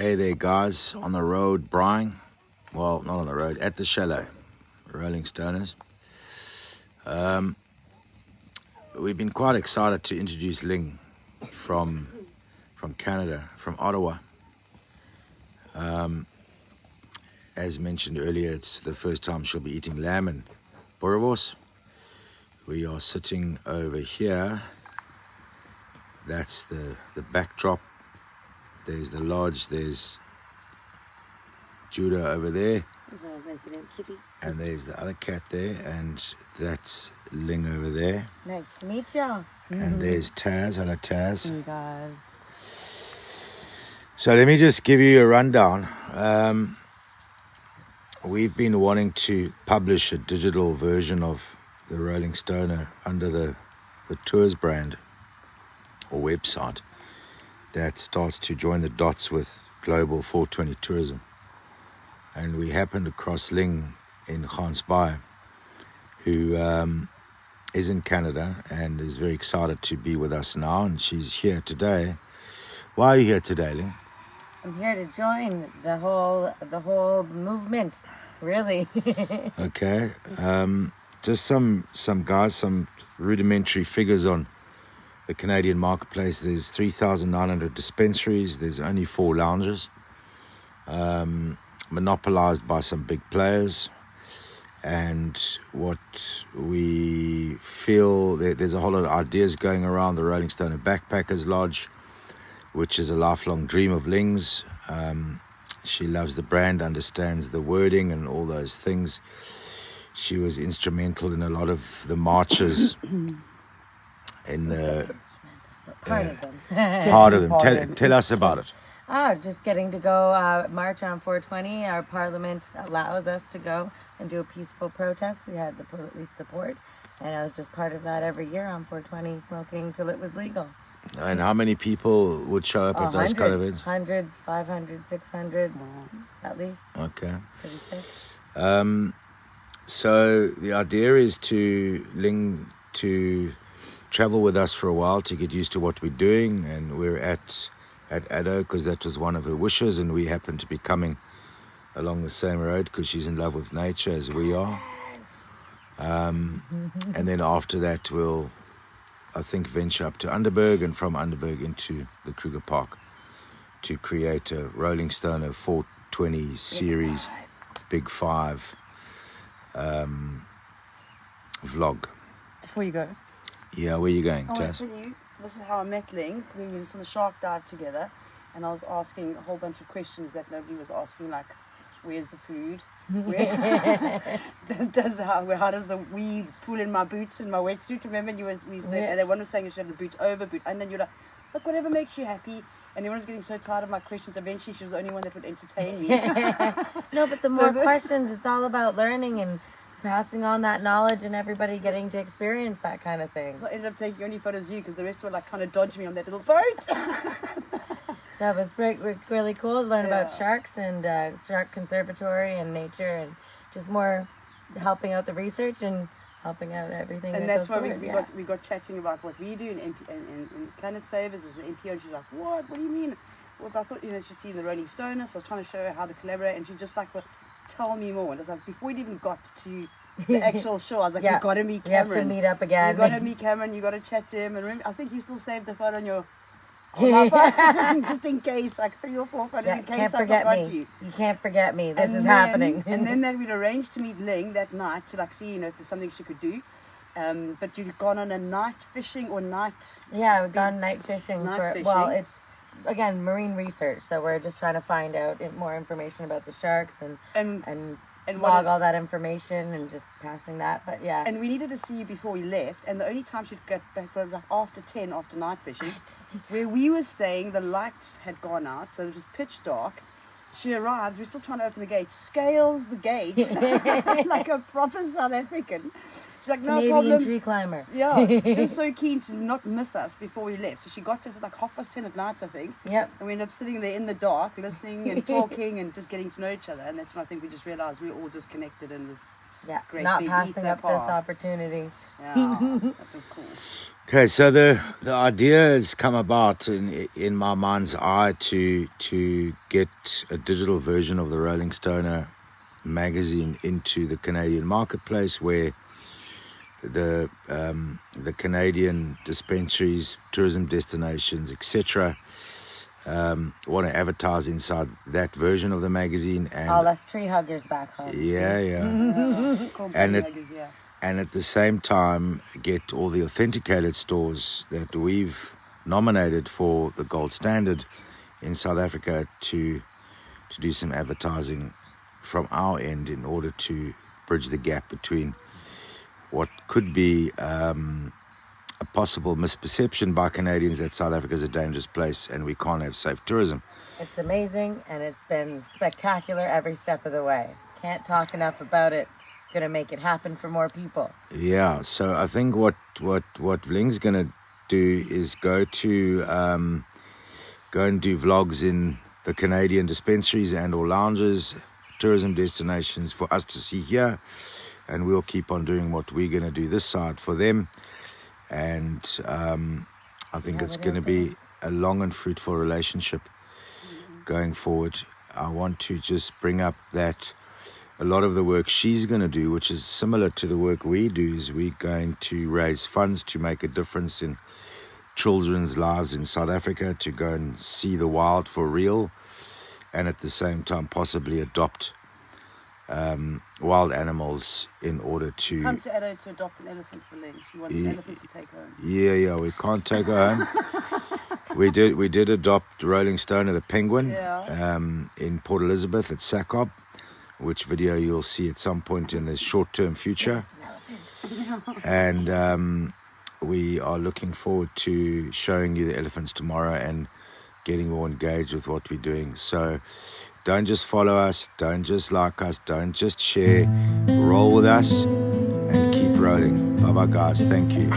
Hey there guys, on the road Brian, well not on the road, at the chalet, Rolling Stoners. We've been quite excited to introduce Ling from Canada, from Ottawa. As mentioned earlier, it's the first time she'll be eating lamb and boerewors. We are sitting over here. That's the backdrop. There's the lodge, there's Judah over there. The resident kitty. And there's the other cat there, and that's Ling over there. Nice to meet y'all. And there's Taz. Hello, Taz. Hey guys. So let me just give you a rundown. We've been wanting to publish a digital version of the Rolling Stoner under the Tours brand or website that starts to join the dots with Global 420 Tourism. And we happened across Ling in Gansbaai, who is in Canada and is very excited to be with us now. And she's here today. Why are you here today, Ling? I'm here to join the whole movement, really. Okay. Just some guys, some rudimentary figures on the Canadian marketplace. There's 3,900 dispensaries. There's only 4 lounges. Monopolized by some big players, and what we feel there's a whole lot of ideas going around the Rolling Stoner Backpackers Lodge, which is a lifelong dream of Ling's. She loves the brand, understands the wording and all those things. She was instrumental in a lot of the marches in the Part of them. part of them. Tell us about it. Just getting to go march on 420. Our parliament allows us to go and do a peaceful protest. We had the police support, and I was just part of that every year on 420, smoking till it was legal. And how many people would show up at those kind of events? Hundreds, 500, 600, at least. Okay. Pretty sick. So the idea is to Ling to travel with us for a while to get used to what we're doing, and we're at Addo because that was one of her wishes, and we happen to be coming along the same road because she's in love with nature as we are. And then after that we'll, I think, venture up to Underberg, and from Underberg into the Kruger Park to create a Rolling Stoner 420 series, Big Five vlog. Before you go. Yeah, where are you going, I want Taz? to tell you, this is how I met Ling. We went on the shark dive together, and I was asking a whole bunch of questions that nobody was asking, like, where's the food? How does the weed pull in my boots and my wetsuit? Remember, and everyone was saying you should have the boot over boot, and then you're like, look, whatever makes you happy. And everyone was getting so tired of my questions. Eventually, she was the only one that would entertain me. No, but the more questions, it's all about learning and passing on that knowledge and everybody getting to experience that kind of thing. So I ended up taking only photos of you because the rest were like kind of dodging me on that little boat. No, but it's really cool to learn about sharks and shark conservatory and nature, and just more helping out the research and helping out everything. And that that's goes why forward. we got chatting about what we do in Planet Savers as an NPO, and she's like, what do you mean? Well, I thought, she'd seen the Rolling Stoner, so I was trying to show her how to collaborate, and she just like, well, tell me more. And I was like, before we even got to the actual show, I was like, you got to meet Cameron. You have to meet up again. You got to meet Cameron, you got to chat to him. And remember, I think you still saved the photo on my phone, just in case, like 3 or 4 photos, in case I forgot you. You can't forget me. This is happening. And then that we'd arranged to meet Ling that night to like see, if there's something she could do. But you'd gone on a night fishing or night... Yeah, we've gone night fishing. Well, it's, again, marine research. So we're just trying to find out more information about the sharks and log all that information and just passing that. But yeah. And we needed to see you before we left. And the only time she'd get back was like after 10, after night fishing. Where we were staying, the lights had gone out. So it was pitch dark. She arrives, we're still trying to open the gate. Scales the gate like a proper South African. She's like, no Canadian problems. tree climber. Yeah, just so keen to not miss us before we left. So she got to us at like 10:30 at night, I think. Yep. And we ended up sitting there in the dark, listening and talking and just getting to know each other. And that's when I think we just realised we were all just connected in this great not big passing Easter up park. this opportunity. Yeah, that was cool. Okay, so the idea has come about in my mind's eye to get a digital version of the Rolling Stoner magazine into the Canadian marketplace, where the Canadian dispensaries, tourism destinations, etc., want to advertise inside that version of the magazine, All and us tree huggers back home. yeah, see? yeah, And and at the same time get all the authenticated stores that we've nominated for the gold standard in South Africa to do some advertising from our end in order to bridge the gap between what could be a possible misperception by Canadians that South Africa is a dangerous place and we can't have safe tourism. It's amazing, and it's been spectacular every step of the way. Can't talk enough about it. Gonna make it happen for more people. Yeah, so I think what Ling's gonna do is go and do vlogs in the Canadian dispensaries and or lounges, tourism destinations for us to see here, and we'll keep on doing what we're gonna do this side for them. And I think it's going to be a long and fruitful relationship going forward. I want to just bring up that a lot of the work she's going to do, which is similar to the work we do, is we're going to raise funds to make a difference in children's lives in South Africa, to go and see the wild for real, and at the same time possibly adopt wild animals in order to come to Adelaide to adopt an elephant for Ling. She wants an elephant to take home. Yeah, we can't take her home. We did adopt RollingStoner the penguin in Port Elizabeth at Sacob, which video you'll see at some point in the short-term future. And we are looking forward to showing you the elephants tomorrow and getting more engaged with what we're doing. So don't just follow us, don't just like us, don't just share, roll with us and keep rolling. Bye-bye, guys. Thank you.